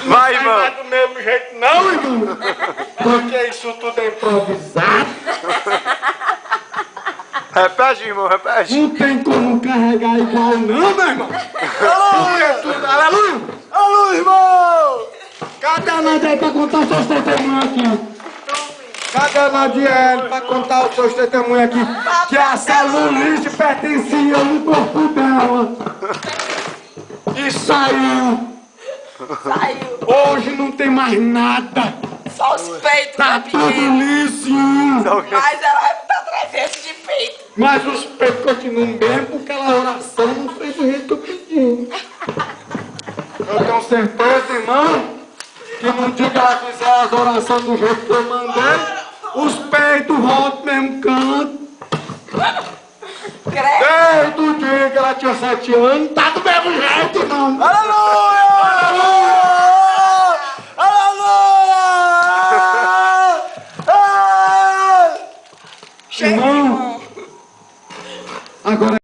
Vai, irmão. Não vai do mesmo jeito não, irmão. Porque isso tudo é improvisado. Repete, irmão, repete. Não tem como carregar igual não, meu irmão. Aleluia! Aleluia! Alô, irmão! Cadê a Nadiel pra contar os seus testemunhos aqui? Cadê a Nadiel pra contar os seus testemunhos aqui? Que a celulite pertencia no corpo dela. E saiu. Hoje não tem mais nada. Só os peitos, Tá né, tudo pequeno? lisinho. Mas ela vai botar 300 de peito. Mas os peitos continuam bem porque aquela oração não fez do jeito que eu pedi. Eu tenho certeza, irmão, que no dia que ela fizer as orações do jeito que eu mandei, os peitos voltam pro mesmo canto. Credo. Desde o dia que ela tinha 7 anos, tá do mesmo jeito, irmão. Aleluia! Aleluia! Chega, Irmão, irmão.